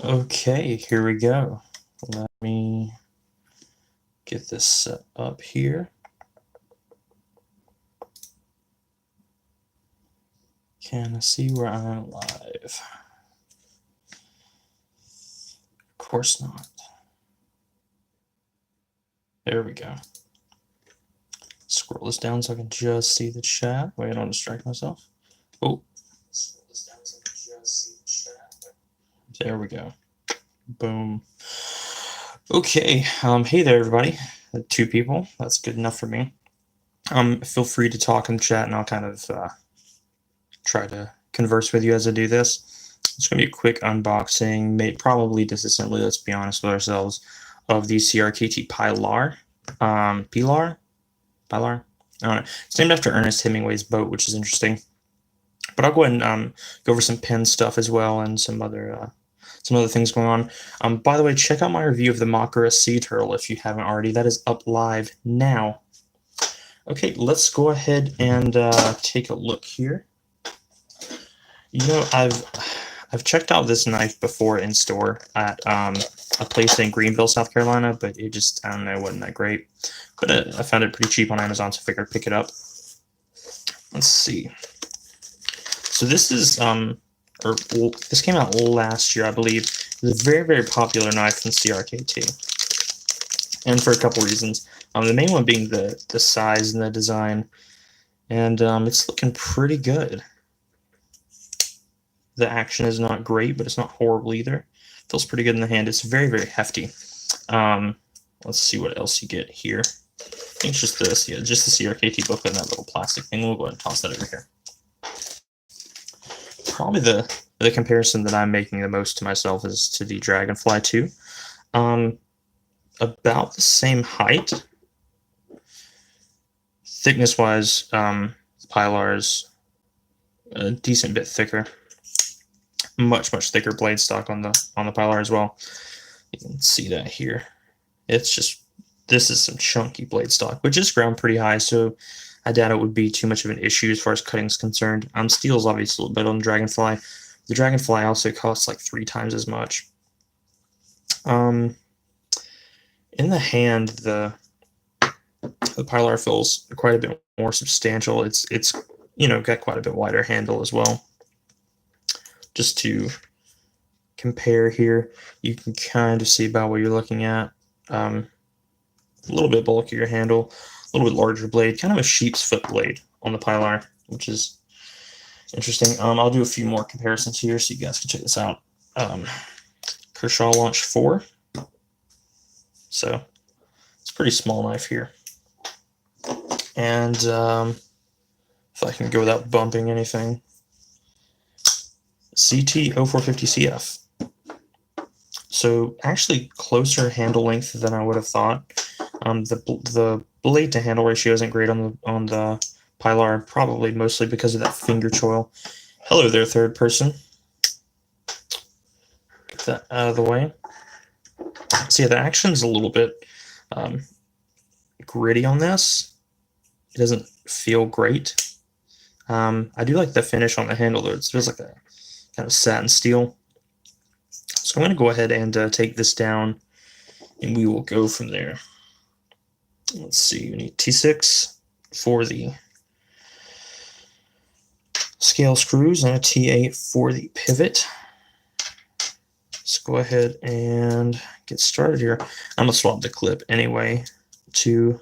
Okay, here we go. Let me get this set up here. Can I see where I'm live? Of course not. There we go. Scroll this down so I can just see the chat. Wait, I don't distract myself. Oh. Scroll this down so I can just see the chat. There we go. Boom. Okay. Hey there, everybody. 2 people. That's good enough for me. Feel free to talk in the chat, and I'll kind of try to converse with you as I do this. It's going to be a quick unboxing, probably disassembly, let's be honest with ourselves, of the CRKT Pilar. Pilar? I don't know. It's named after Ernest Hemingway's boat, which is interesting. But I'll go ahead and go over some pen stuff as well and some other things going on. By the way, check out my review of the Makara Sea Turtle if you haven't already. That is up live now. Okay, let's go ahead and take a look here. You know, I've checked out this knife before in store at a place in Greenville, South Carolina, but it just, I don't know, wasn't that great. But I found it pretty cheap on Amazon, so I figured I'd pick it up. Let's see. So this is, this came out last year, I believe. It's a very, very popular knife from CRKT, and for a couple reasons. The main one being the size and the design, and it's looking pretty good. The action is not great, but it's not horrible either. Feels pretty good in the hand. It's very, very hefty. Let's see what else you get here. I think it's just this, yeah, just the CRKT booklet and that little plastic thing. We'll go ahead and toss that over here. Probably the comparison that I'm making the most to myself is to the Dragonfly 2. About the same height. Thickness-wise, Pilar's a decent bit thicker. Much thicker blade stock on the Pilar as well. You can see that here. It's just, this is some chunky blade stock, which is ground pretty high, so I doubt it would be too much of an issue as far as cutting is concerned. Steel's obviously a little bit on the Dragonfly. The Dragonfly also costs like 3 times as much. In the hand, the Pilar feels quite a bit more substantial. It's got quite a bit wider handle as well. Just to compare here, you can kind of see about what you're looking at. A little bit bulkier handle, a little bit larger blade, kind of a sheep's foot blade on the Pilar, which is interesting. I'll do a few more comparisons here so you guys can check this out. Kershaw Launch 4. So it's a pretty small knife here. And if I can go without bumping anything, CT 0450CF. So actually closer handle length than I would have thought. The blade to handle ratio isn't great on the Pilar, probably mostly because of that finger choil. Hello there, third person. Get that out of the way. So yeah, the action's a little bit gritty on this. It doesn't feel great. I do like the finish on the handle though. It feels like a kind of satin steel. So I'm going to go ahead and take this down, and we will go from there. Let's see, we need T6 for the scale screws and a T8 for the pivot. Let's go ahead and get started here. I'm going to swap the clip anyway to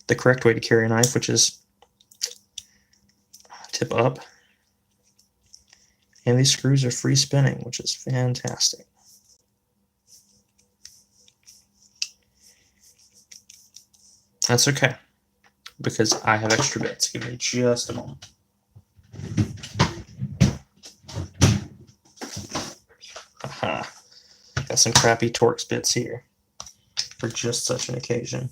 the correct way to carry a knife, which is tip up. And these screws are free spinning, which is fantastic. That's okay, because I have extra bits. Give me just a moment. Aha. Got some crappy Torx bits here for just such an occasion.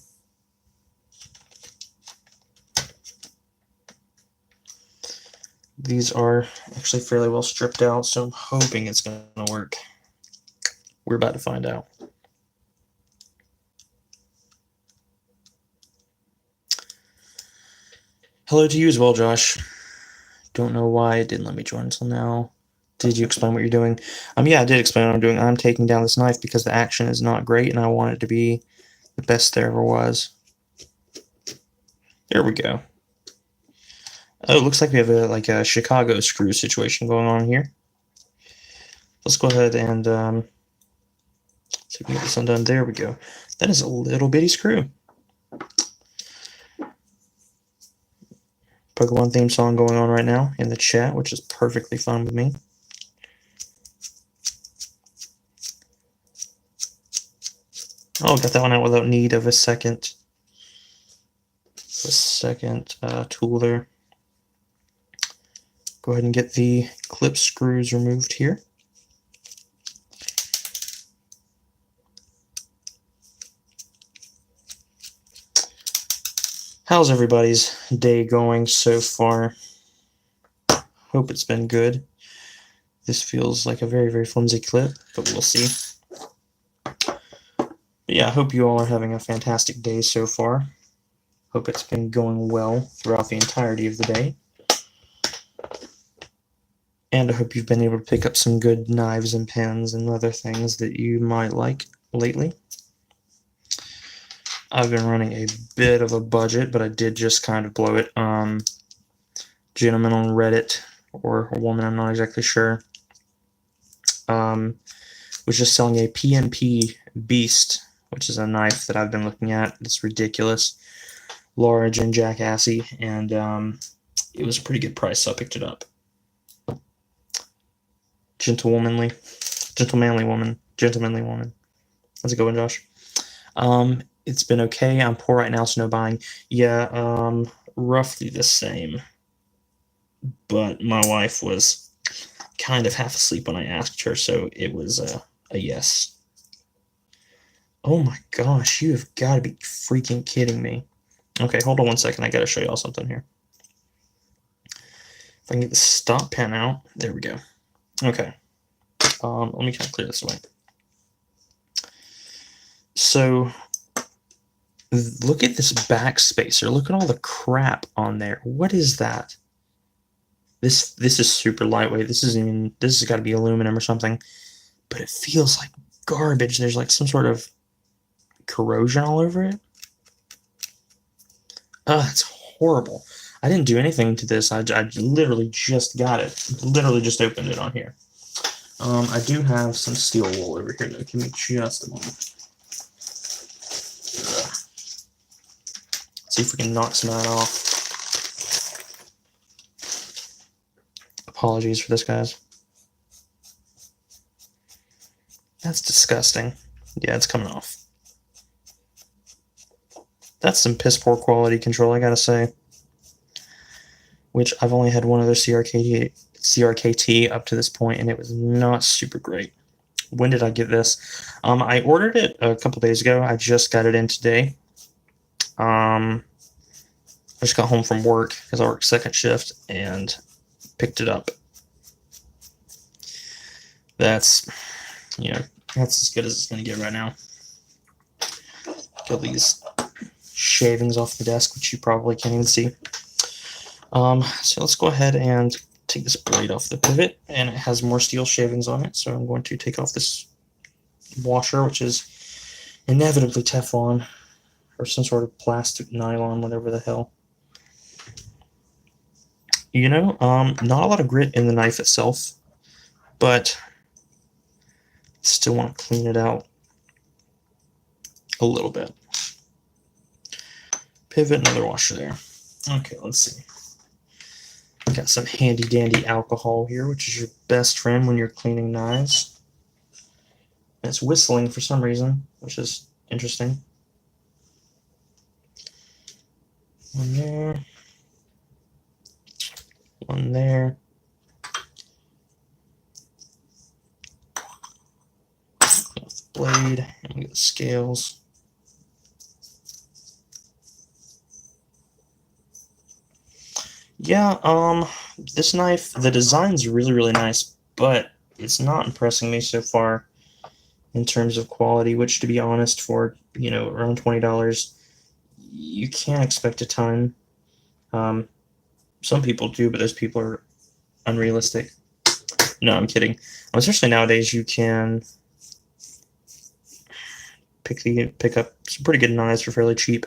These are actually fairly well stripped out, so I'm hoping it's going to work. We're about to find out. Hello to you as well, Josh. Don't know why it didn't let me join until now. Did you explain what you're doing? Yeah, I did explain what I'm doing. I'm taking down this knife because the action is not great, and I want it to be the best there ever was. There we go. Oh, it looks like we have a Chicago screw situation going on here. Let's go ahead and see if we can get this undone. There we go. That is a little bitty screw. Pokemon theme song going on right now in the chat, which is perfectly fine with me. Oh, got that one out without need of a second tool there. Go ahead and get the clip screws removed here. How's everybody's day going so far? Hope it's been good. This feels like a very, very flimsy clip, but we'll see. But yeah, I hope you all are having a fantastic day so far. Hope it's been going well throughout the entirety of the day. And I hope you've been able to pick up some good knives and pens and other things that you might like lately. I've been running a bit of a budget, but I did just kind of blow it. Gentleman on Reddit, or a woman, I'm not exactly sure, was just selling a PNP Beast, which is a knife that I've been looking at. It's ridiculous, large and jackassy, and it was a pretty good price, so I picked it up. Gentlemanly woman. How's it going, Josh? It's been okay. I'm poor right now, so no buying. Yeah, roughly the same. But my wife was kind of half asleep when I asked her, so it was a yes. Oh my gosh, you have got to be freaking kidding me. Okay, hold on one second. I got to show y'all something here. If I can get the stop pen out. There we go. Okay. Let me kind of clear this away. So look at this back spacer. Look at all the crap on there. What is that? This is super lightweight. This has got to be aluminum or something, but it feels like garbage. There's like some sort of corrosion all over it. Oh, that's horrible. I didn't do anything to this. I literally just got it. Literally just opened it on here. I do have some steel wool over here though. Give me just a moment. See if we can knock some of that off. Apologies for this, guys. That's disgusting. Yeah, it's coming off. That's some piss poor quality control, I gotta say. Which I've only had one other CRKT up to this point, and it was not super great. When did I get this? I ordered it a couple days ago. I just got it in today. I just got home from work because I work second shift and picked it up. That's as good as it's going to get right now. Get these shavings off the desk, which you probably can't even see. So let's go ahead and take this blade off the pivot, and it has more steel shavings on it, so I'm going to take off this washer, which is inevitably Teflon or some sort of plastic nylon, whatever the hell. Not a lot of grit in the knife itself, but still want to clean it out a little bit. Pivot, another washer there. Okay, let's see. Got some handy dandy alcohol here, which is your best friend when you're cleaning knives. And it's whistling for some reason, which is interesting. One there. One there. Clean off the blade, and we get the scales. Yeah, this knife, the design's really, really nice, but it's not impressing me so far in terms of quality, which, to be honest, for, around $20, you can't expect a ton. Some people do, but those people are unrealistic. No, I'm kidding. Especially nowadays, you can pick up some pretty good knives for fairly cheap.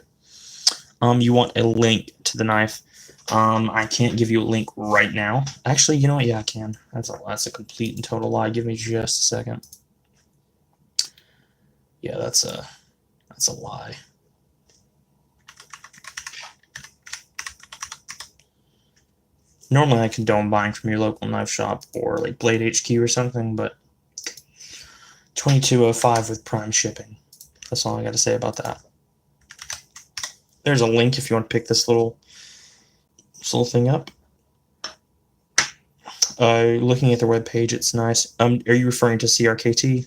You want a link to the knife. I can't give you a link right now. Actually, you know what? Yeah, I can. That's a complete and total lie. Give me just a second. Yeah, that's a lie. Normally, I condone buying from your local knife shop or like Blade HQ or something, but $22.05 with Prime shipping. That's all I got to say about that. There's a link if you want to pick this little thing up. Looking at their webpage, it's nice. Are you referring to CRKT?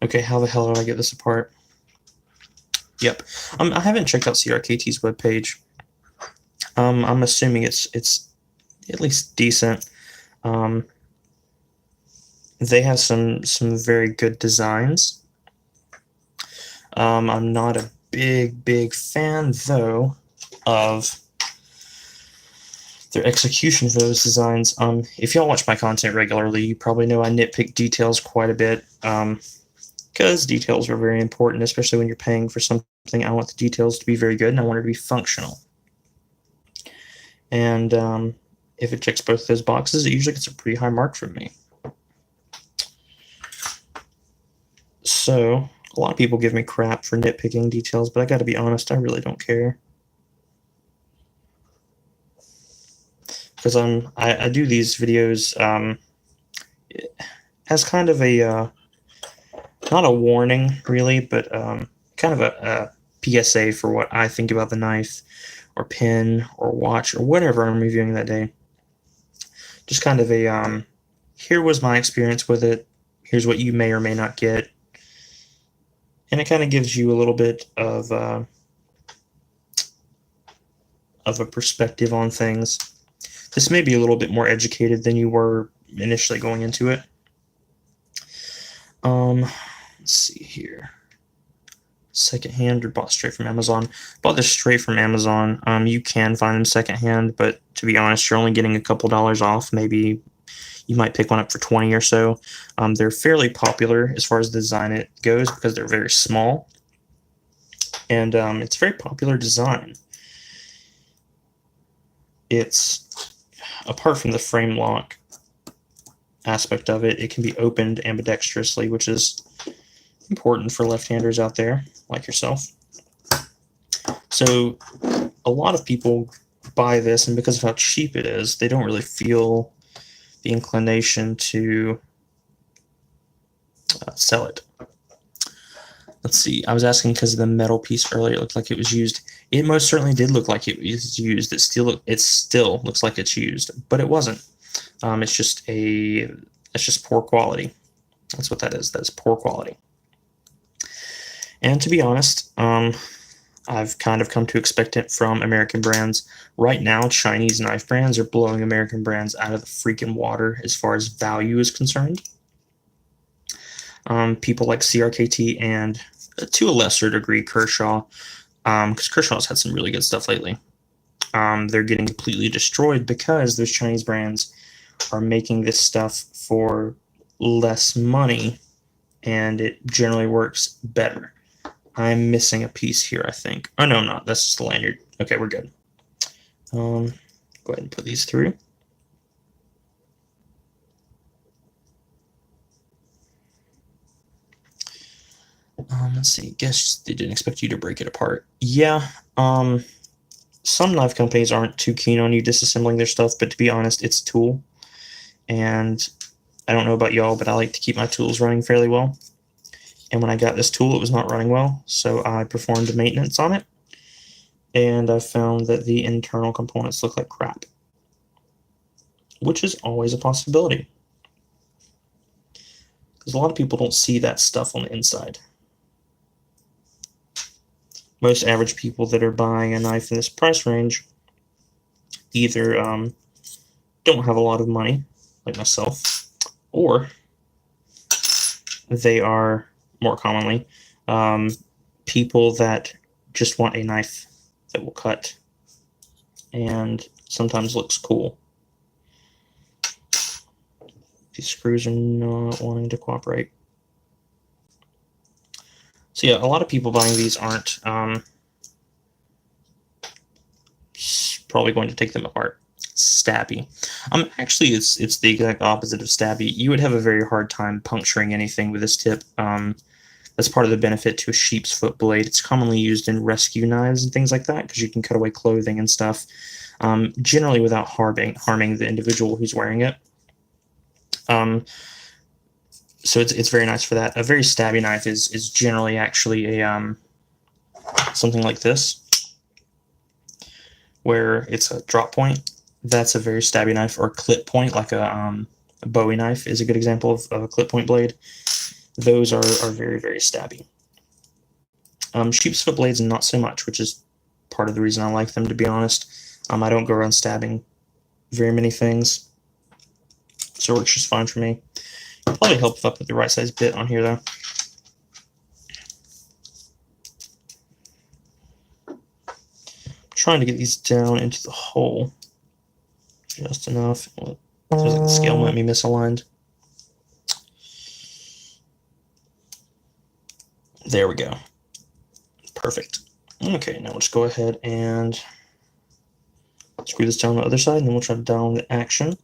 Okay, how the hell did I get this apart? Yep. I haven't checked out CRKT's webpage. I'm assuming it's at least decent. They have some very good designs. I'm not a big fan though of their execution for those designs. If y'all watch my content regularly, you probably know I nitpick details quite a bit. Because details are very important, especially when you're paying for something. I want the details to be very good, and I want it to be functional. And if it checks both those boxes, it usually gets a pretty high mark from me. So a lot of people give me crap for nitpicking details, but I got to be honest, I really don't care. Because I do these videos as kind of a not a warning really, but kind of a PSA for what I think about the knife or pen or watch or whatever I'm reviewing that day. Just kind of a here was my experience with it. Here's what you may or may not get. And it kind of gives you a little bit of a perspective on things. This may be a little bit more educated than you were initially going into it. Let's see here. Secondhand or bought straight from Amazon. Bought this straight from Amazon. You can find them secondhand, but to be honest, you're only getting a couple dollars off. Maybe you might pick one up for 20 or so. They're fairly popular as far as the design it goes because they're very small. And it's a very popular design. It's, apart from the frame lock aspect of it, it can be opened ambidextrously, which is important for left-handers out there like yourself. So a lot of people buy this, and because of how cheap it is, they don't really feel the inclination to sell it. Let's see. I was asking because of the metal piece earlier. It looked like it was used. It most certainly did look like it was used. It still looks like it's used, but it wasn't. It's just poor quality. That's what that is. That's poor quality. And to be honest, I've kind of come to expect it from American brands. Right now, Chinese knife brands are blowing American brands out of the freaking water as far as value is concerned. People like CRKT and, to a lesser degree, Kershaw, because Kershaw's had some really good stuff lately. They're getting completely destroyed because those Chinese brands are making this stuff for less money, and it generally works better. I'm missing a piece here, I think. Oh, no, I'm not. That's just the lanyard. Okay, we're good. Go ahead and put these through. Let's see. Guess they didn't expect you to break it apart. Yeah. Some knife companies aren't too keen on you disassembling their stuff, but to be honest, it's a tool. And I don't know about y'all, but I like to keep my tools running fairly well. And when I got this tool, it was not running well, so I performed maintenance on it, and I found that the internal components look like crap, which is always a possibility, because a lot of people don't see that stuff on the inside. Most average people that are buying a knife in this price range either don't have a lot of money, like myself, or they are, more commonly, people that just want a knife that will cut and sometimes looks cool. These screws are not wanting to cooperate. So yeah, a lot of people buying these aren't probably going to take them apart. Stabby. Actually, it's the exact opposite of stabby. You would have a very hard time puncturing anything with this tip. That's part of the benefit to a sheep's foot blade. It's commonly used in rescue knives and things like that because you can cut away clothing and stuff, generally without harming the individual who's wearing it. So it's very nice for that. A very stabby knife is generally actually a something like this, where it's a drop point. That's a very stabby knife, or clip point, like a Bowie knife is a good example of a clip point blade. Those are very, very stabby. Sheep's foot blades, not so much, which is part of the reason I like them, to be honest. I don't go around stabbing very many things, so it works just fine for me. Probably help if I put the right size bit on here, though. I'm trying to get these down into the hole just enough. It feels like the scale might be misaligned. There we go. Perfect. Okay, now let's go ahead and screw this down the other side, and then we'll try to down the action.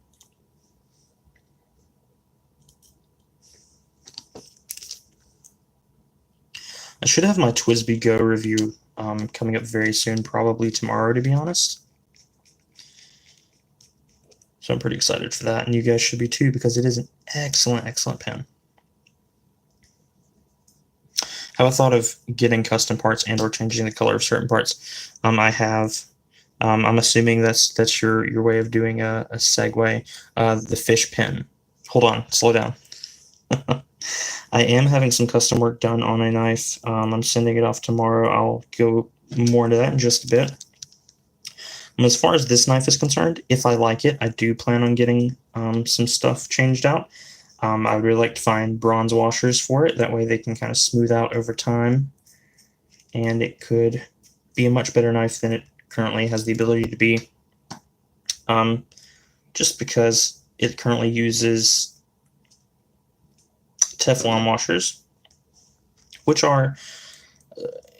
I should have my TWSBI Go review coming up very soon, probably tomorrow, to be honest. So I'm pretty excited for that, and you guys should be too, because it is an excellent, excellent pen. Have a thought of getting custom parts and or changing the color of certain parts? I have. I'm assuming that's your way of doing a segue. The fish pen. Hold on, slow down. I am having some custom work done on a knife. I'm sending it off tomorrow. I'll go more into that in just a bit. As far as this knife is concerned, if I like it, I do plan on getting some stuff changed out. I would really like to find bronze washers for it. That way they can kind of smooth out over time, and it could be a much better knife than it currently has the ability to be. Just because it currently uses Teflon washers, which are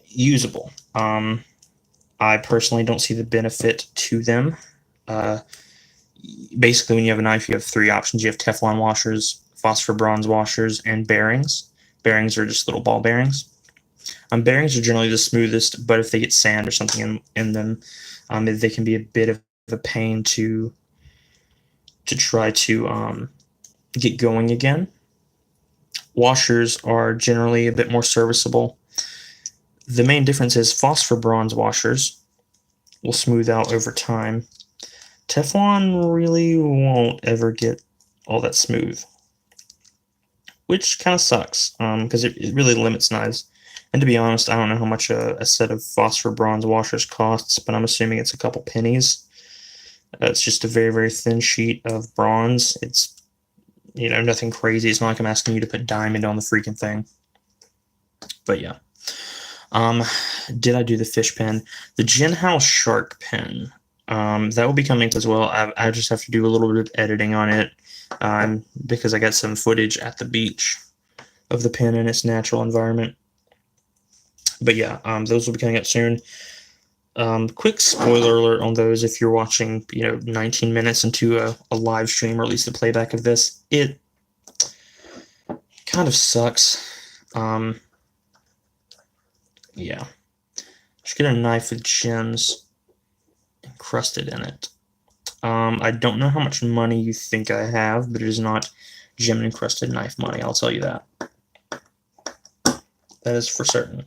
usable. I personally don't see the benefit to them. Basically, when you have a knife, you have three options. You have Teflon washers, phosphor bronze washers, and bearings. Bearings are just little ball bearings. Bearings are generally the smoothest, but if they get sand or something in them, they can be a bit of a pain to try to get going again. Washers are generally a bit more serviceable. The main difference is phosphor bronze washers will smooth out over time. Teflon really won't ever get all that smooth, which kind of sucks because it really limits knives. And to be honest, I don't know how much a set of phosphor bronze washers costs, but I'm assuming it's a couple pennies. It's just a very, very thin sheet of bronze. It's, nothing crazy. It's not like I'm asking you to put diamond on the freaking thing. But yeah. Did I do the fish pen? The Jinhao Shark pen. That will be coming up as well. I just have to do a little bit of editing on it because I got some footage at the beach of the pen in its natural environment. But yeah, those will be coming up soon. Quick spoiler alert on those if you're watching, 19 minutes into a live stream, or at least the playback of this. It kind of sucks. Yeah. Just get a knife with gems encrusted in it. I don't know how much money you think I have, but it is not gem encrusted knife money, I'll tell you that. That is for certain.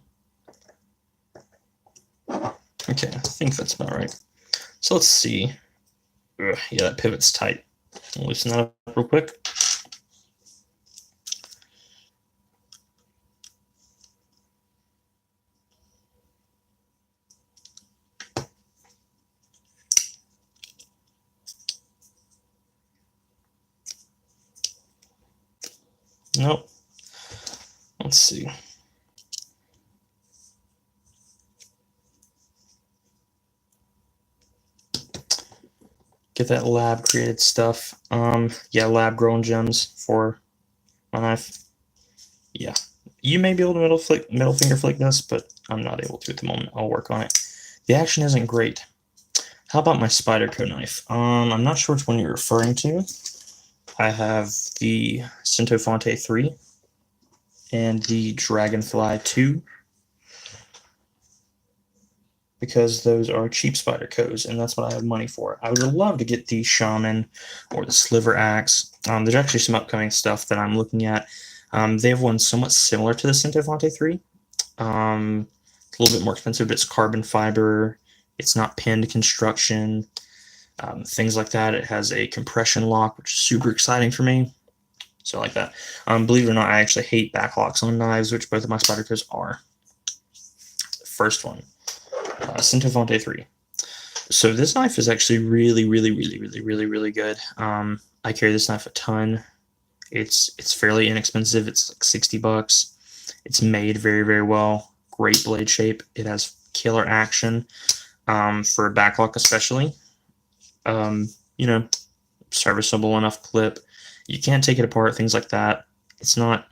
Okay, I think that's about right. So let's see. Ugh, yeah, that pivot's tight. I'll loosen that up real quick. Nope. Let's see. get that lab created stuff. Yeah, lab grown gems for my knife. Yeah, you may be able to middle finger flick this, but I'm not able to at the moment. I'll work on it. The action isn't great. How about my Spyderco knife? I'm not sure which one you're referring to. I have the Centofonte 3 and the Dragonfly 2, because those are cheap Spydercos, and that's what I have money for. I would love to get the Shaman or the Sliver Axe. There's actually some upcoming stuff that I'm looking at. They have one somewhat similar to the Centofonte 3. It's a little bit more expensive, but it's carbon fiber. It's not pinned construction, things like that. It has a compression lock, which is super exciting for me. So I like that. Believe it or not, I actually hate backlocks on knives, which both of my Spydercos are. First one, Centofonte 3. So this knife is actually really good. I carry this knife a ton. It's fairly inexpensive. It's like $60. It's made very well. Great blade shape. It has killer action for a backlock especially. You know, serviceable enough clip. You can't take it apart, things like that. It's not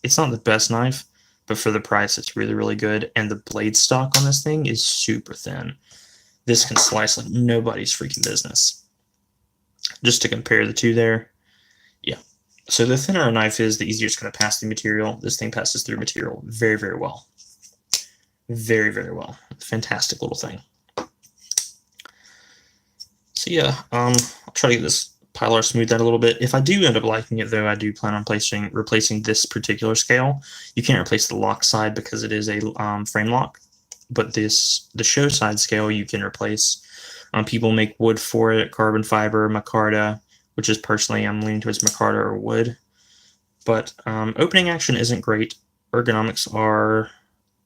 the best knife, but for the price, it's really good. And the blade stock on this thing is super thin. This can slice like nobody's freaking business. Just to compare the two there, yeah. So the thinner a knife is, the easier it's going to pass through material. This thing passes through material very well. Very well. Fantastic little thing. So yeah, I'll try to get this Pilar smoothed out a little bit. If I do end up liking it, though, I do plan on replacing this particular scale. You can't replace the lock side because it is a frame lock, but the show side scale you can replace. People make wood for it, carbon fiber, micarta, which is personally I'm leaning towards micarta or wood. But opening action isn't great. Ergonomics are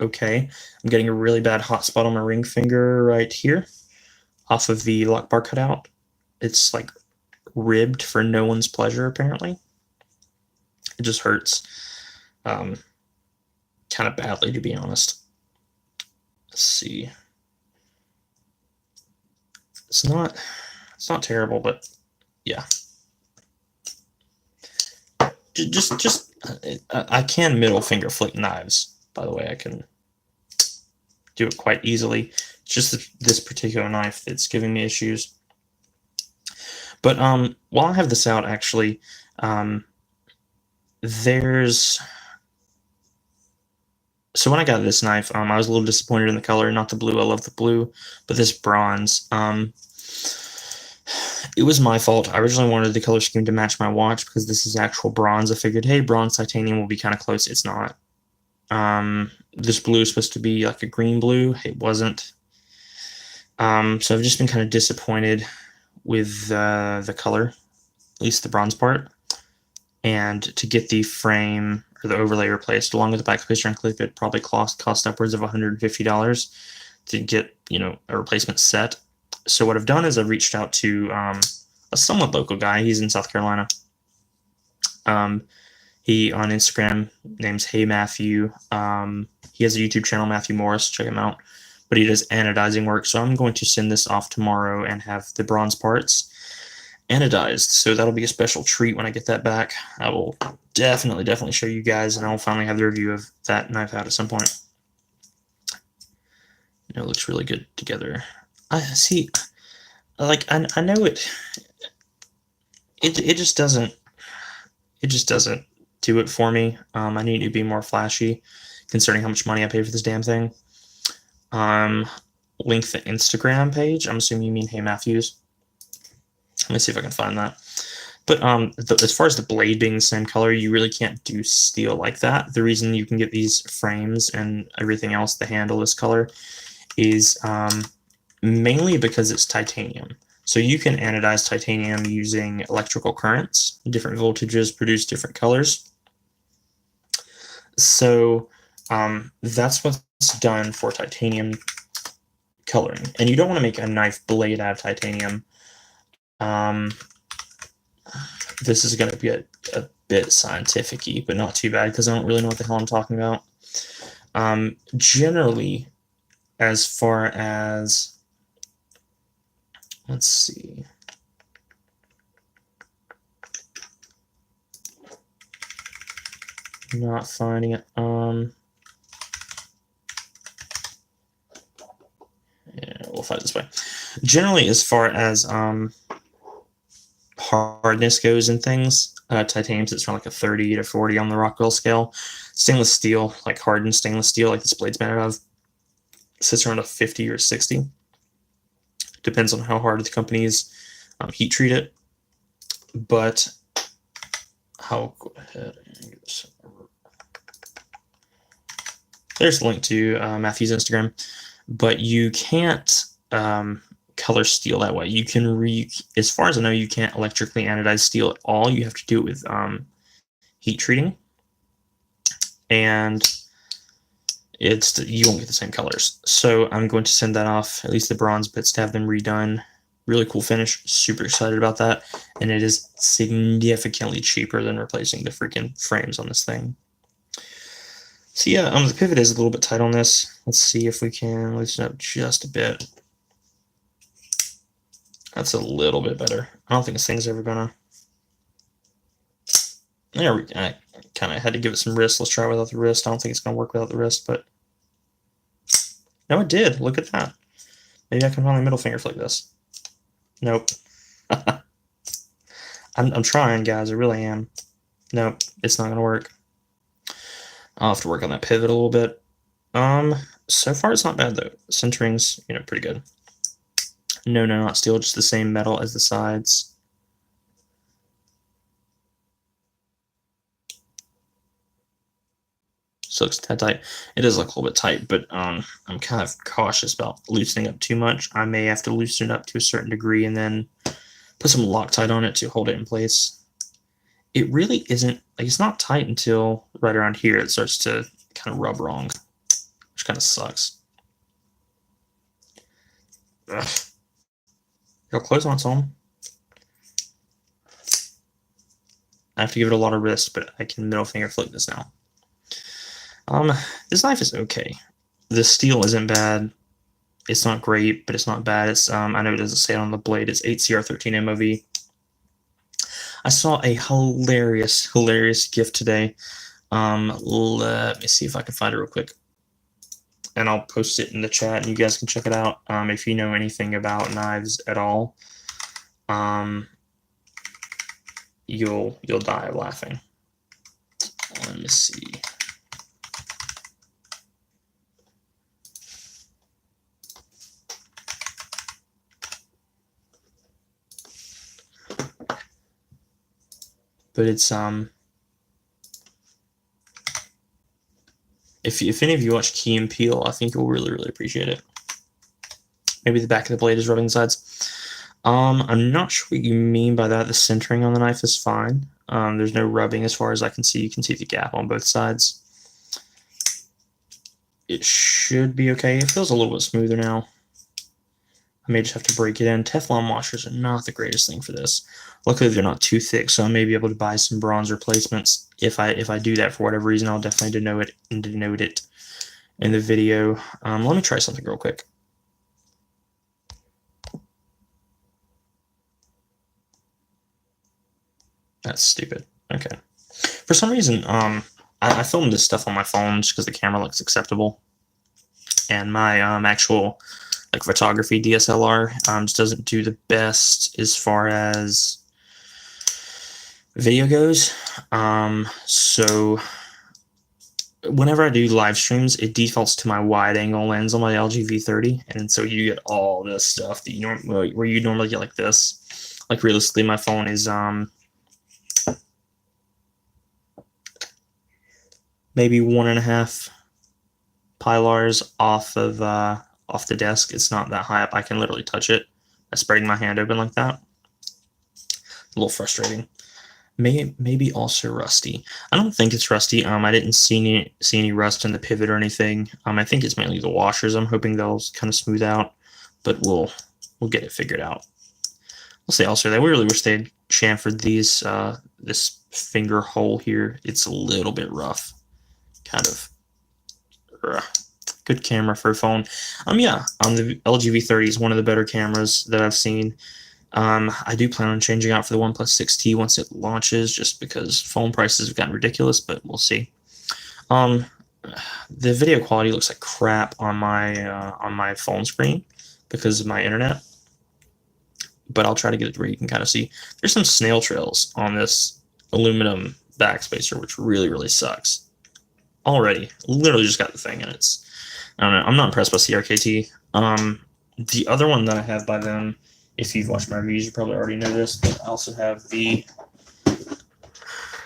okay. I'm getting a really bad hot spot on my ring finger right here, off of the lock bar cutout. It's like ribbed for no one's pleasure, apparently. It just hurts kind of badly, to be honest. Let's see. It's not terrible, but yeah. I can middle finger flick knives, by the way. I can do it quite easily. It's just this particular knife that's giving me issues. But while I have this out, actually, so when I got this knife, I was a little disappointed in the color. Not the blue, I love the blue, but this bronze. It was my fault. I originally wanted the color scheme to match my watch because this is actual bronze. I figured, hey, bronze titanium will be kind of close. It's not. This blue is supposed to be like a green blue. It wasn't. So I've just been kind of disappointed with the color, at least the bronze part. And to get the frame or the overlay replaced along with the back piston clip, it probably cost upwards of $150 to get, a replacement set. So what I've done is I've reached out to a somewhat local guy. He's in South Carolina. He on Instagram name's Hey Matthew. He has a YouTube channel, Matthew Morris. Check him out. But he does anodizing work. So I'm going to send this off tomorrow and have the bronze parts anodized. So that'll be a special treat when I get that back. I will definitely show you guys, and I'll finally have the review of that knife out at some point. It looks really good together. I see, like I know it just doesn't do it for me. I need to be more flashy, considering how much money I paid for this damn thing. Link the Instagram page. I'm assuming you mean Hey Matthews. Let me see if I can find that. But as far as the blade being the same color, you really can't do steel like that. The reason you can get these frames and everything else, the handle this color, is mainly because it's titanium. So you can anodize titanium using electrical currents. Different voltages produce different colors. So that's what's done for titanium coloring. And you don't want to make a knife blade out of titanium. This is going to be a bit scientific-y, but not too bad because I don't really know what the hell I'm talking about. Generally, as far as, let's see, Not finding it. Yeah, we'll find it this way. Generally, as far as hardness goes and things, titanium sits around like a 30 to 40 on the Rockwell scale. Stainless steel, like hardened stainless steel, like this blade's made out of, sits around a 50 or 60. Depends on how hard the companies heat treat it. But I'll go ahead and get this. There's a link to Matthew's Instagram, but you can't color steel that way. You can as far as I know, you can't electrically anodize steel at all. You have to do it with heat treating, and you won't get the same colors. So I'm going to send that off, at least the bronze bits, to have them redone. Really cool finish. Super excited about that, and it is significantly cheaper than replacing the freaking frames on this thing. So yeah, the pivot is a little bit tight on this. Let's see if we can loosen up just a bit. That's a little bit better. I don't think this thing's ever gonna. There we go. I kind of had to give it some wrist. Let's try without the wrist. I don't think it's gonna work without the wrist, but no, it did. Look at that. Maybe I can find my middle finger like this. Nope. I'm trying, guys. I really am. Nope, it's not gonna work. I'll have to work on that pivot a little bit. So far it's not bad though. Centering's, pretty good. No, not steel, just the same metal as the sides. So looks that tight. It does look a little bit tight, but I'm kind of cautious about loosening up too much. I may have to loosen it up to a certain degree and then put some Loctite on it to hold it in place. It really isn't, like, it's not tight until right around here it starts to kind of rub wrong, which kind of sucks. Ugh. Got close on some. I have to give it a lot of wrist, but I can middle finger flick this now. This knife is okay. The steel isn't bad. It's not great, but it's not bad. It's I know it doesn't say it on the blade. It's 8CR13 MOV. I saw a hilarious gift today. Let me see if I can find it real quick, and I'll post it in the chat, and you guys can check it out. If you know anything about knives at all, you'll die of laughing. Let me see. But it's if any of you watch Key and Peele, I think you'll really appreciate it. Maybe the back of the blade is rubbing the sides. I'm not sure what you mean by that. The centering on the knife is fine. There's no rubbing as far as I can see. You can see the gap on both sides. It should be okay. It feels a little bit smoother now. I may just have to break it in. Teflon washers are not the greatest thing for this. Luckily, they're not too thick, so I may be able to buy some bronze replacements. If I do that for whatever reason, I'll definitely denote it in the video. Let me try something real quick. That's stupid. Okay. For some reason, I filmed this stuff on my phone just because the camera looks acceptable, and my actual photography DSLR just doesn't do the best as far as video goes. So whenever I do live streams, it defaults to my wide angle lens on my LG V30, and so you get all this stuff that where you normally get like this. Like realistically, my phone is maybe 1.5 Pilars off the desk. It's not that high up. I can literally touch it by spreading my hand open like that. A little frustrating. Maybe also rusty. I don't think it's rusty. I didn't see any rust in the pivot or anything. I think it's mainly the washers. I'm hoping they'll kind of smooth out, but we'll get it figured out. I'll say also that I really wish they'd chamfered these this finger hole here. It's a little bit rough, kind of. Good camera for a phone. Yeah, the LG V30 is one of the better cameras that I've seen. I do plan on changing out for the OnePlus 6T once it launches, just because phone prices have gotten ridiculous, but we'll see. Um, the video quality looks like crap on my phone screen because of my internet, but I'll try to get it where you can kind of see. There's some snail trails on this aluminum backspacer, which really sucks. Already, literally just got the thing, and it's, I don't know. I'm not impressed by CRKT. The other one that I have by them, if you've watched my reviews, you probably already know this, but I also have the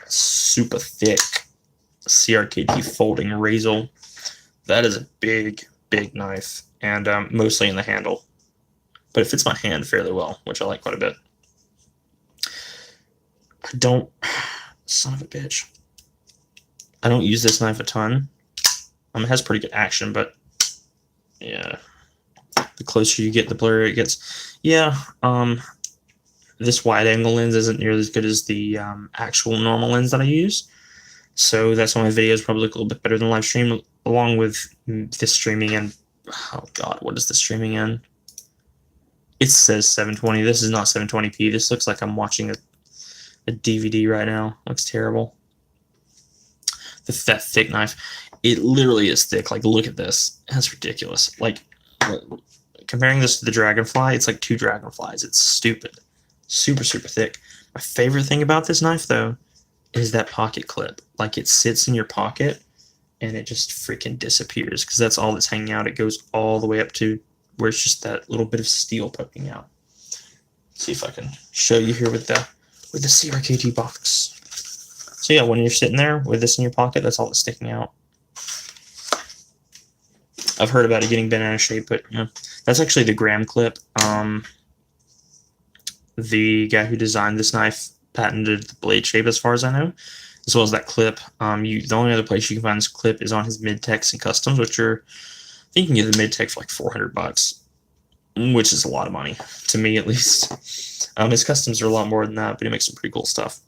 super thick CRKT folding razor. That is a big knife, and mostly in the handle, but it fits my hand fairly well, which I like quite a bit. I don't, son of a bitch, I don't use this knife a ton. It has pretty good action, but yeah, the closer you get, the blurrier it gets. Yeah, this wide angle lens isn't nearly as good as the actual normal lens that I use, so that's why my videos probably look a little bit better than live stream, along with this streaming in. Oh god, what is the streaming in? It says 720. This is not 720p. This looks like I'm watching a DVD right now. Looks terrible. That thick knife, it literally is thick. Like, look at this. That's ridiculous. Like, comparing this to the Dragonfly, it's like 2 Dragonflies. It's stupid. Super thick. My favorite thing about this knife, though, is that pocket clip. Like, it sits in your pocket, and it just freaking disappears, because that's all that's hanging out. It goes all the way up to where it's just that little bit of steel poking out. Let's see if I can show you here with the CRKT box. So yeah, when you're sitting there with this in your pocket, that's all that's sticking out. I've heard about it getting bent out of shape, but yeah, that's actually the Graham clip. The guy who designed this knife patented the blade shape, as far as I know, as well as that clip. The only other place you can find this clip is on his mid-techs and customs, which are, I think you can get the mid-tech for like $400, which is a lot of money, to me at least. His customs are a lot more than that, but he makes some pretty cool stuff.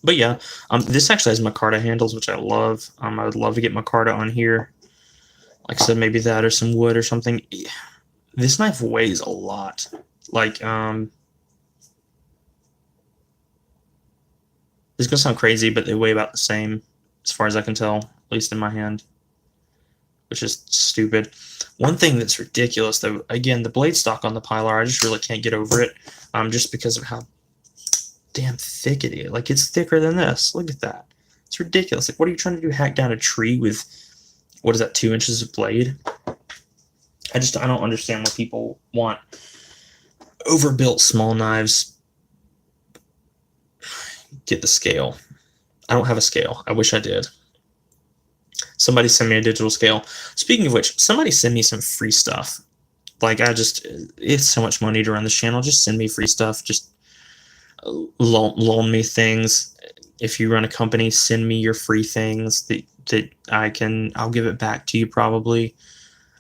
But yeah, this actually has micarta handles, which I love. I would love to get micarta on here. Like I said, maybe that or some wood or something. This knife weighs a lot. Like, it's gonna sound crazy, but they weigh about the same, as far as I can tell, at least in my hand, which is stupid. One thing that's ridiculous, though, again, the blade stock on the Pilar, I just really can't get over it, just because of how damn thick it is. Like, it's thicker than this. Look at that. It's ridiculous. Like, what are you trying to do? Hack down a tree with, what is that, 2 inches of blade? I don't understand why people want overbuilt small knives. Get the scale. I don't have a scale. I wish I did. Somebody send me a digital scale. Speaking of which, somebody send me some free stuff. Like, it's so much money to run this channel. Just send me free stuff. Just loan me things. If you run a company, send me your free things that I'll give it back to you probably.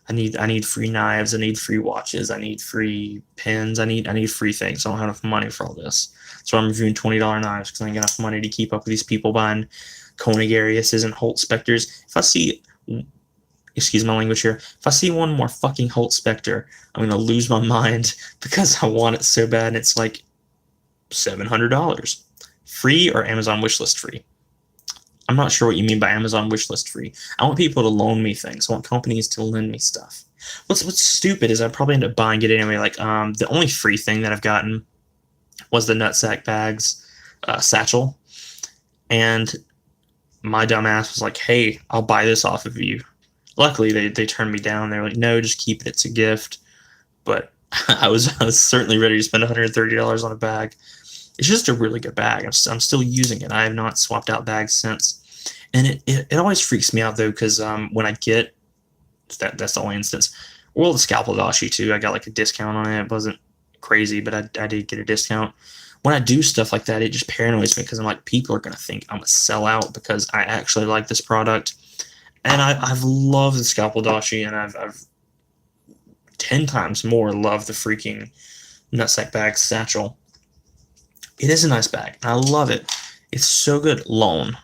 I need free knives, I need free watches, I need free pens, I need free things. I don't have enough money for all this. So I'm reviewing $20 knives because I ain't got enough money to keep up with these people buying Koenig Ariuses and Holt Specters. If I see, excuse my language here, if I see one more fucking Holt Spectre, I'm gonna lose my mind because I want it so bad, and it's like $700. Free or Amazon wishlist free? I'm not sure what you mean by Amazon wishlist free. I want people to loan me things. I want companies to lend me stuff. What's stupid is I probably end up buying it anyway. Like, the only free thing that I've gotten was the Nutsack Bags satchel. And my dumb ass was like, hey, I'll buy this off of you. Luckily, they turned me down. They were like, no, just keep it. It's a gift. But I was certainly ready to spend $130 on a bag. It's just a really good bag. I'm still using it. I have not swapped out bags since. And it always freaks me out, though, because when I get, that's the only instance. Well, the Scalpel Dashi, too. I got like a discount on it. It wasn't crazy, but I did get a discount. When I do stuff like that, it just paranoids me because I'm like, people are going to think I'm a sellout because I actually like this product. And I've loved the Scalpel Dashi, and I've 10 times more loved the freaking Nutsack Bag satchel. It is a nice bag. I love it. It's so good. Loan.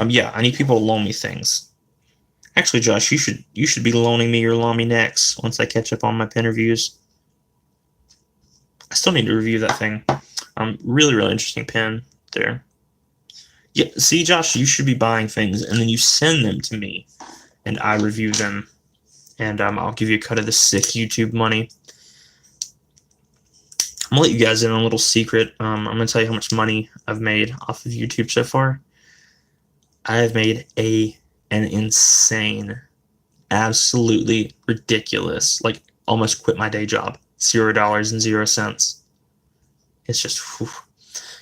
Yeah, I need people to loan me things. Actually, Josh, you should be loaning me your Lamy next once I catch up on my pen reviews. I still need to review that thing. Really interesting pen there. Yeah, see, Josh, you should be buying things, and then you send them to me, and I review them, and I'll give you a cut of the sick YouTube money. I'm gonna let you guys in on a little secret. I'm gonna tell you how much money I've made off of YouTube so far. I have made an insane, absolutely ridiculous, like almost quit my day job, $0.00. It's just whew.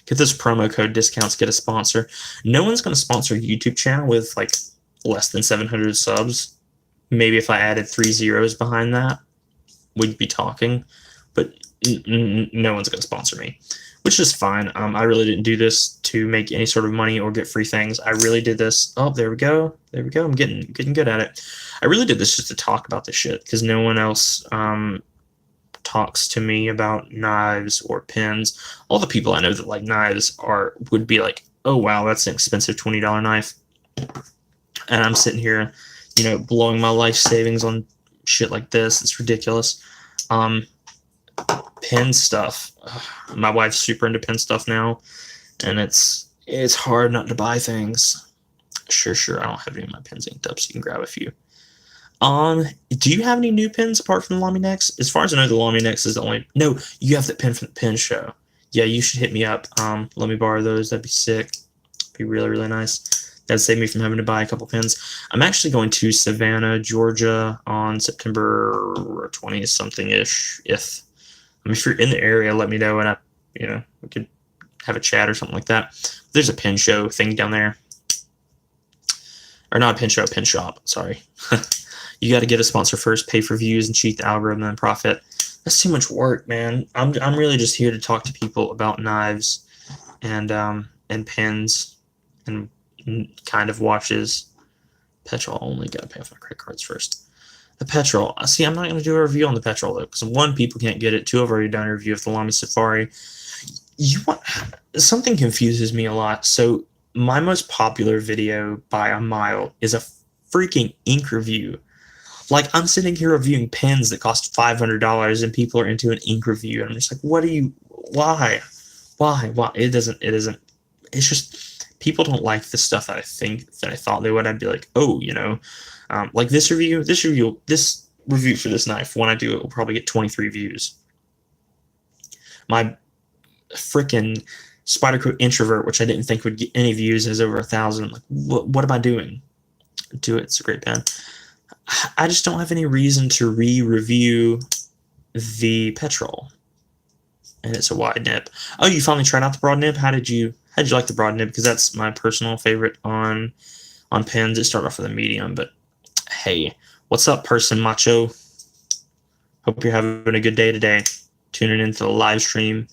Get this promo code discounts, get a sponsor. No one's gonna sponsor a YouTube channel with like less than 700 subs. Maybe if I added 3 zeros behind that, we'd be talking. But no one's gonna sponsor me, which is fine. I really didn't do this to make any sort of money or get free things. I really did this. Oh, there we go. There we go. I'm getting good at it. I really did this just to talk about this shit because no one else talks to me about knives or pins. All the people I know that like knives would be like, oh wow, that's an expensive $20 knife. And I'm sitting here, blowing my life savings on shit like this. It's ridiculous. Pin stuff. My wife's super into pin stuff now, and it's hard not to buy things. Sure. I don't have any of my pins inked up, so you can grab a few. Do you have any new pins apart from the Lamy Nex? As far as I know, the Lamy Nex is the only. No, you have the pin from the pin show. Yeah, you should hit me up. Let me borrow those. That'd be sick. Be really, really nice. That'd save me from having to buy a couple pins. I'm actually going to Savannah, Georgia on September 20th something ish. If you're in the area, let me know, and we could have a chat or something like that. There's a pin show thing down there, or not a pin show, a pin shop. Sorry. You got to get a sponsor first, pay for views, and cheat the algorithm and profit. That's too much work, man. I'm really just here to talk to people about knives and pins and kind of watches. Petrol only. Got to pay off my credit cards first. The Petrol. See, I'm not going to do a review on the Petrol, though, because one, people can't get it. Two, I've already done a review of the Lamy Safari. Something confuses me a lot. So my most popular video by a mile is a freaking ink review. Like, I'm sitting here reviewing pens that cost $500, and people are into an ink review, and I'm just like, why? It doesn't, it's just, people don't like the stuff that I thought they would. I'd be like, oh, like this review for this knife, when I do it, will probably get 23 views. My frickin' Spyderco Introvert, which I didn't think would get any views, has over 1,000. Like, what am I doing? Do it. It's a great pen. I just don't have any reason to re-review the Petrol. And it's a wide nib. Oh, you finally tried out the broad nib? How did you like the broad nib? Because that's my personal favorite on pens. It started off with a medium, but hey, what's up, person macho? Hope you're having a good day today. Tuning into the live stream.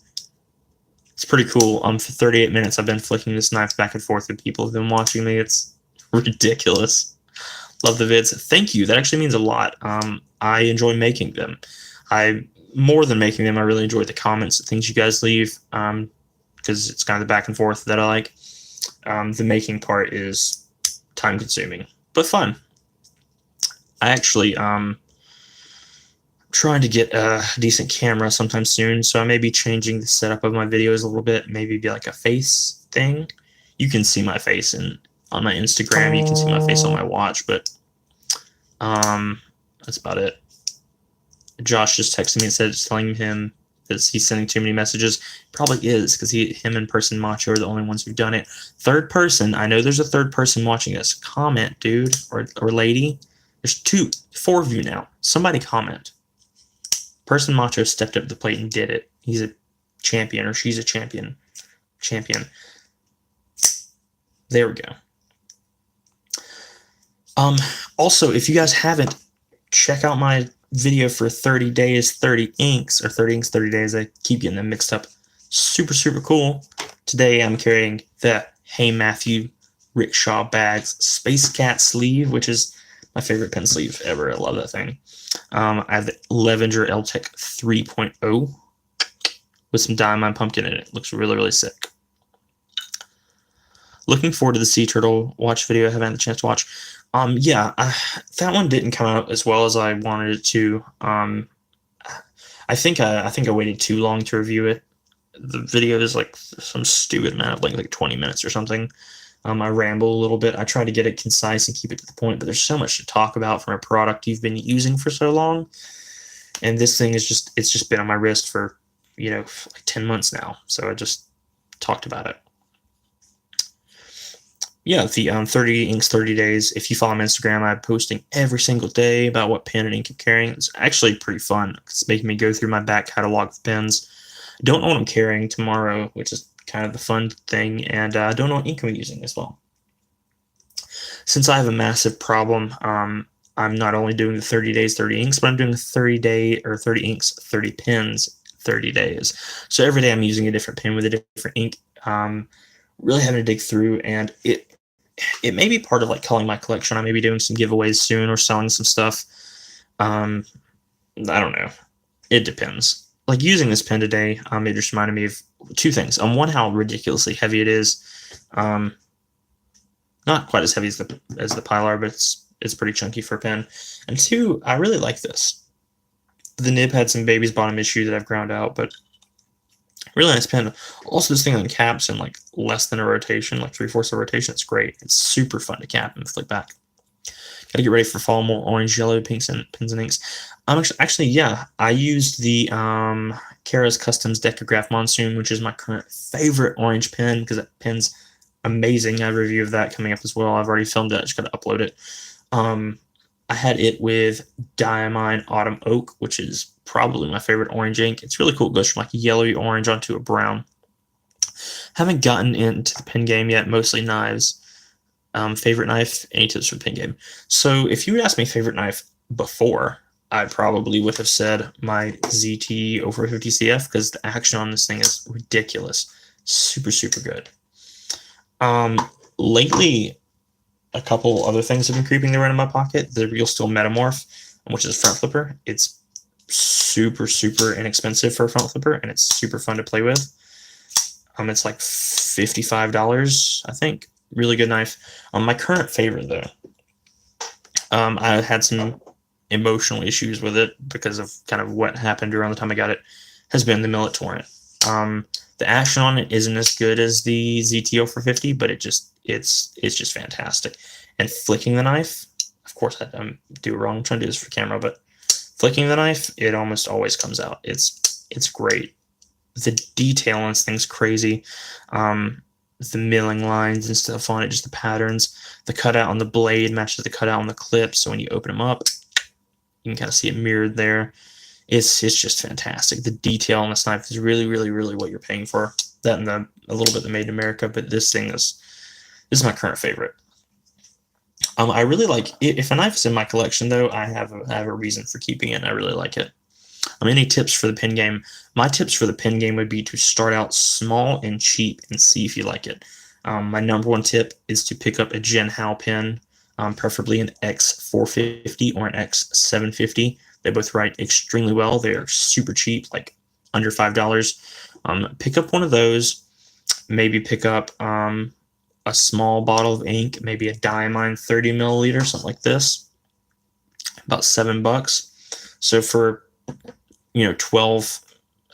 It's pretty cool. For 38 minutes, I've been flicking this knife back and forth, and people have been watching me. It's ridiculous. Love the vids. Thank you. That actually means a lot. I enjoy making them. More than making them, I really enjoy the comments, the things you guys leave, because it's kind of the back and forth that I like. The making part is time-consuming, but fun. I actually trying to get a decent camera sometime soon, so I may be changing the setup of my videos a little bit. Maybe be like a face thing. You can see my face on my Instagram. You can see my face on my watch, but that's about it. Josh just texted me and said, telling him that he's sending too many messages. Probably is, because him and Person Macho are the only ones who've done it. Third person, I know there's a third person watching this. Comment, dude, or lady. There's 4 of you now. Somebody comment. Person Macho stepped up to the plate and did it. He's a champion, or she's a champion. There we go. Also, if you guys haven't, check out my video for 30 days, 30 inks, or 30 inks, 30 days. I keep getting them mixed up. Super, super cool. Today I'm carrying the Hey Matthew Rickshaw Bags Space Cat sleeve, which is my favorite pen sleeve ever. I love that thing. I have the Levenger L-Tech 3.0 with some Diamond Pumpkin in it. It looks really, really sick. Looking forward to the Sea Turtle watch video. I haven't had the chance to watch. Yeah, that one didn't come out as well as I wanted it to. I think I waited too long to review it. The video is like some stupid amount of like 20 minutes or something. I ramble a little bit. I try to get it concise and keep it to the point, but there's so much to talk about from a product you've been using for so long. And this thing is it's just been on my wrist for, like 10 months now. So I just talked about it. Yeah, the 30 inks, 30 days. If you follow me on Instagram, I'm posting every single day about what pen and ink I'm carrying. It's actually pretty fun. It's making me go through my back catalog of pens. I don't know what I'm carrying tomorrow, which is kind of the fun thing, and I don't know what ink I'm using as well. Since I have a massive problem, I'm not only doing the 30 days, 30 inks, but I'm doing 30 inks, 30 pens, 30 days. So every day I'm using a different pen with a different ink. Really having to dig through, and it may be part of like culling my collection. I may be doing some giveaways soon or selling some stuff. I don't know. It depends. Like using this pen today, it just reminded me of two things. One, how ridiculously heavy it is. Not quite as heavy as the Pilar, but it's pretty chunky for a pen. And two, I really like this. The nib had some baby's bottom issue that I've ground out, but really nice pen. Also, this thing uncaps in like less than a rotation, like 3/4 of a rotation. It's great. It's super fun to cap and flick back. Got to get ready for fall, more orange, yellow, pinks, and pens and inks. Actually, yeah, I used the Kara's Customs Decograph Monsoon, which is my current favorite orange pen because that pen's amazing. I have a review of that coming up as well. I've already filmed it. I just got to upload it. I had it with Diamine Autumn Oak, which is probably my favorite orange ink. It's really cool. It goes from like a yellowy orange onto a brown. Haven't gotten into the pen game yet, mostly knives. Favorite knife, any tips for the pen game? So if you would ask me favorite knife before, I probably would have said my ZT over 50 CF because the action on this thing is ridiculous. Super, super good. Lately, a couple other things have been creeping around in my pocket. The Real Steel Metamorph, which is a front flipper. It's super, super inexpensive for a front flipper, and it's super fun to play with. It's like $55, I think. Really good knife. My current favorite, though, I had some emotional issues with it because of kind of what happened around the time I got it, has been the Millet Torrent. The action on it isn't as good as the ZTO for 50, but it's just fantastic. And flicking the knife, of course, I do it wrong. I'm trying to do this for camera, but flicking the knife, it almost always comes out. It's great. The detail on this thing's crazy. The milling lines and stuff on it, just the patterns. The cutout on the blade matches the cutout on the clip, so when you open them up, you can kind of see it mirrored there. It's just fantastic. The detail on this knife is really, really, really what you're paying for. That and a little bit the Made in America, but this is my current favorite. I really like it. If a knife is in my collection, though, I have a reason for keeping it, and I really like it. Any tips for the pen game? My tips for the pen game would be to start out small and cheap and see if you like it. My number one tip is to pick up a Jinhao pen, preferably an X450 or an X750. They both write extremely well. They are super cheap, like under $5. Pick up one of those. Maybe pick up a small bottle of ink, maybe a Diamine 30 milliliter, something like this. About $7. So for 12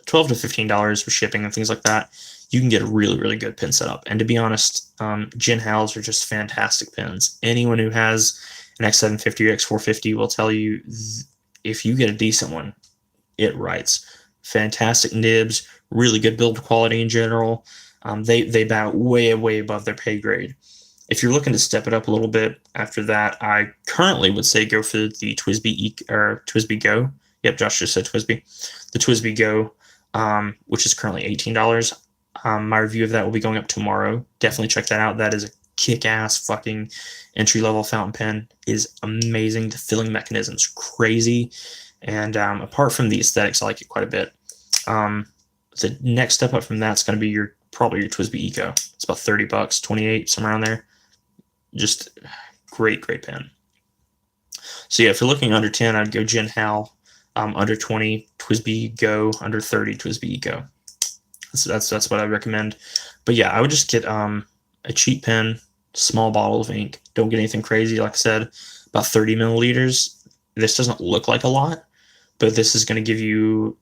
to $15 for shipping and things like that, you can get a really, really good pen setup. And to be honest, Jinhaos are just fantastic pens. Anyone who has an X750 or X450 will tell you if you get a decent one, it writes. Fantastic nibs, really good build quality in general. They bow way, way above their pay grade. If you're looking to step it up a little bit after that, I currently would say go for the TWSBI Go. Yep, Josh just said TWSBI. The TWSBI Go, which is currently $18. My review of that will be going up tomorrow. Definitely check that out. That is a kick-ass fucking entry-level fountain pen. It is amazing. The filling mechanism's crazy. And apart from the aesthetics, I like it quite a bit. The next step up from that's going to be probably your TWSBI Eco. It's about $30, 28, somewhere around there. Just great, great pen. So yeah, if you're looking under 10, I'd go Jinhao. Under 20, TWSBI Go. Under 30, TWSBI Eco. That's what I recommend. But yeah, I would just get a cheap pen, small bottle of ink. Don't get anything crazy. Like I said, about 30 milliliters. This doesn't look like a lot, but this is going to give you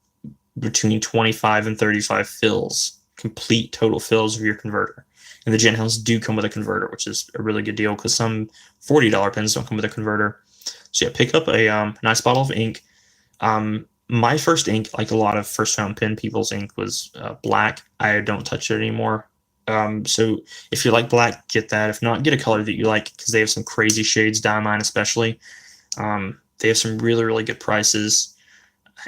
between 25 and 35 fills, complete total fills of your converter. And the Gen Hounds do come with a converter, which is a really good deal because some $40 pens don't come with a converter. So yeah, pick up a nice bottle of ink. My first ink, like a lot of first fountain pen people's ink, was black. I don't touch it anymore. So if you like black, get that. If not, get a color that you like because they have some crazy shades, Diamine especially. They have some really, really good prices.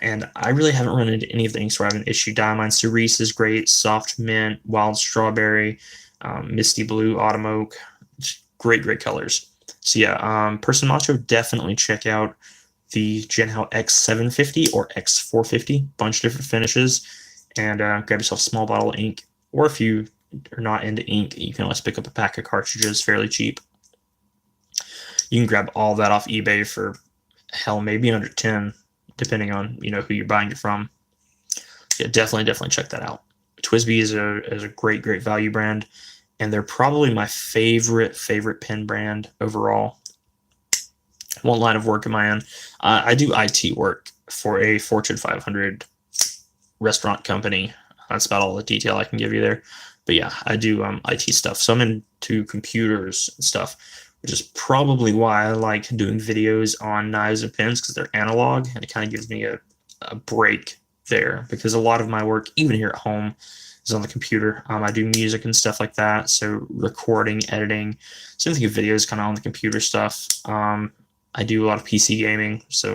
And I really haven't run into any of the inks where I have an issue. Diamine Cerise is great, Soft Mint, Wild Strawberry, Misty Blue, Autumn Oak. Great, great colors. So yeah, Person Macho, definitely check out the Genhao X750 or X450, bunch of different finishes, and grab yourself a small bottle of ink. Or if you are not into ink, you can always pick up a pack of cartridges fairly cheap. You can grab all that off eBay for, hell, maybe under 10, depending on who you're buying it from. Yeah, definitely check that out. TWSBI is a great value brand, and they're probably my favorite pen brand overall. One line of work of my own. I do IT work for a Fortune 500 restaurant company. That's about all the detail I can give you there. But yeah, I do IT stuff. So I'm into computers and stuff, which is probably why I like doing videos on knives and pens, because they're analog, and it kind of gives me a break there, because a lot of my work, even here at home, is on the computer. I do music and stuff like that, so recording, editing, same thing with videos, kind of on the computer stuff. I do a lot of PC gaming, so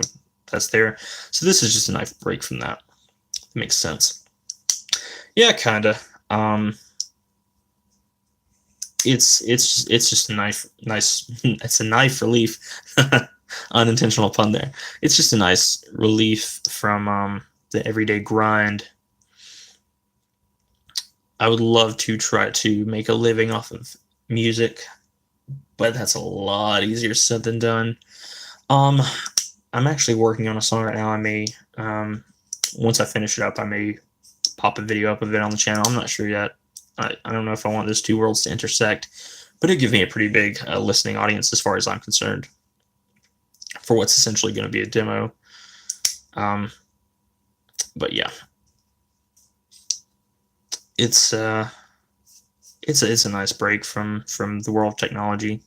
that's there. So this is just a nice break from that. It makes sense. Yeah, kinda. It's just a nice it's a knife relief. Unintentional pun there. It's just a nice relief from the everyday grind. I would love to try to make a living off of music, but that's a lot easier said than done. I'm actually working on a song right now. I may, once I finish it up, I may pop a video up of it on the channel. I'm not sure yet. I don't know if I want those two worlds to intersect, but it'd give me a pretty big listening audience as far as I'm concerned for what's essentially going to be a demo. But yeah, it's a nice break from the world of technology.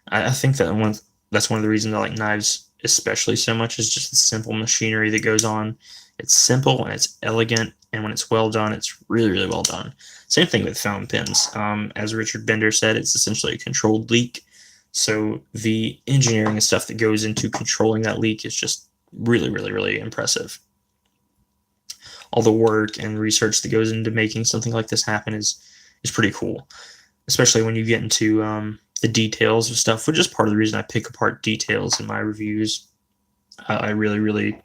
I think that that's one of the reasons I like knives especially so much, is just the simple machinery that goes on. It's simple and it's elegant, and when it's well done, it's really well done. Same thing with fountain pens. As Richard Bender said, it's essentially a controlled leak. So the engineering and stuff that goes into controlling that leak is just really impressive. All the work and research that goes into making something like this happen is pretty cool, especially when you get into the details of stuff, which is part of the reason I pick apart details in my reviews. I really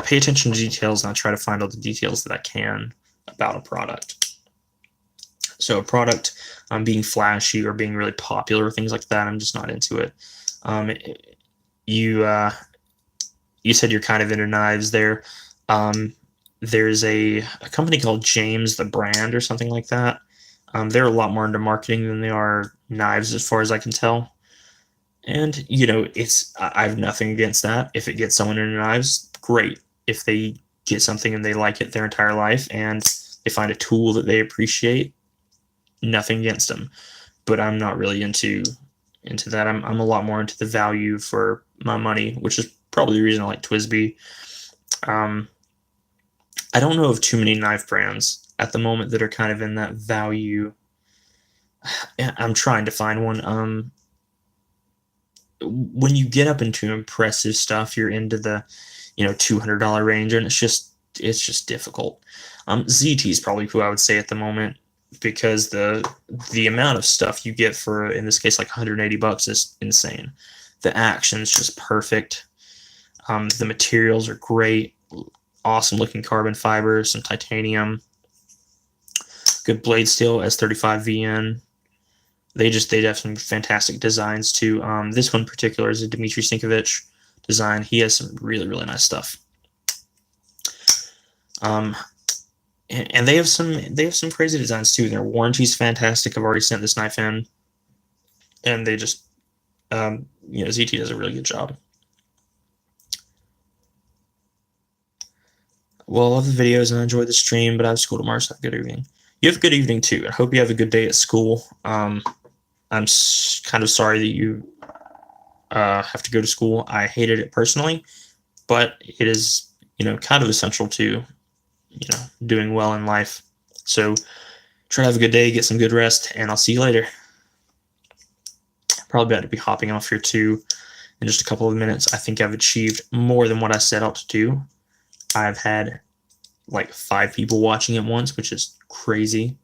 pay attention to details, and I try to find all the details that I can about a product. So a product being flashy or being really popular or things like that, I'm just not into it. You said you're kind of into knives there. There's a company called James the Brand or something like that. They're a lot more into marketing than they are knives, as far as I can tell. And, I have nothing against that. If it gets someone into knives, great. If they get something and they like it their entire life and they find a tool that they appreciate, nothing against them. But I'm not really into that. I'm a lot more into the value for my money, which is probably the reason I like TWSBI. I don't know of too many knife brands at the moment that are kind of in that value. I'm trying to find one. When you get up into impressive stuff, you're into the $200 range, and it's just difficult. ZT is probably who I would say at the moment, because the amount of stuff you get for, in this case, like $180 is insane. The action's just perfect. The materials are great. Awesome looking carbon fiber, some titanium, good blade steel, S35VN. They have some fantastic designs too. This one in particular is a Dmitry Sinkovich design. He has some really nice stuff. And they have some crazy designs too. Their warranty's fantastic. I've already sent this knife in, and they just ZT does a really good job. Well, I love the videos and I enjoyed the stream, but I have school tomorrow, so have a good evening. You have a good evening too. I hope you have a good day at school. I'm kind of sorry that you have to go to school. I hated it personally, but it is, kind of essential to, doing well in life. So try to have a good day, get some good rest, and I'll see you later. Probably about to be hopping off here too in just a couple of minutes. I think I've achieved more than what I set out to do. I've had like 5 people watching at once, which is crazy.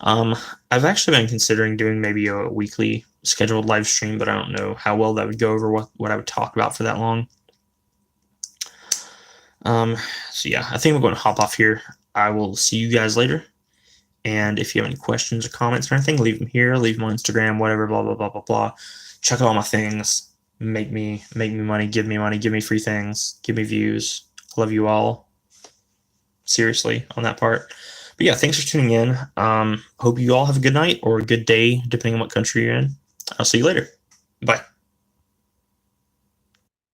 I've actually been considering doing maybe a weekly scheduled live stream, but I don't know how well that would go over what I would talk about for that long. So yeah, I think I'm going to hop off here. I will see you guys later. And if you have any questions or comments or anything, leave them here. Leave them on Instagram, whatever, blah, blah, blah, blah, blah. Check out all my things. Make me money, give me free things, give me views. Love you all. Seriously, on that part. But yeah, thanks for tuning in. Hope you all have a good night or a good day, depending on what country you're in. I'll see you later. Bye.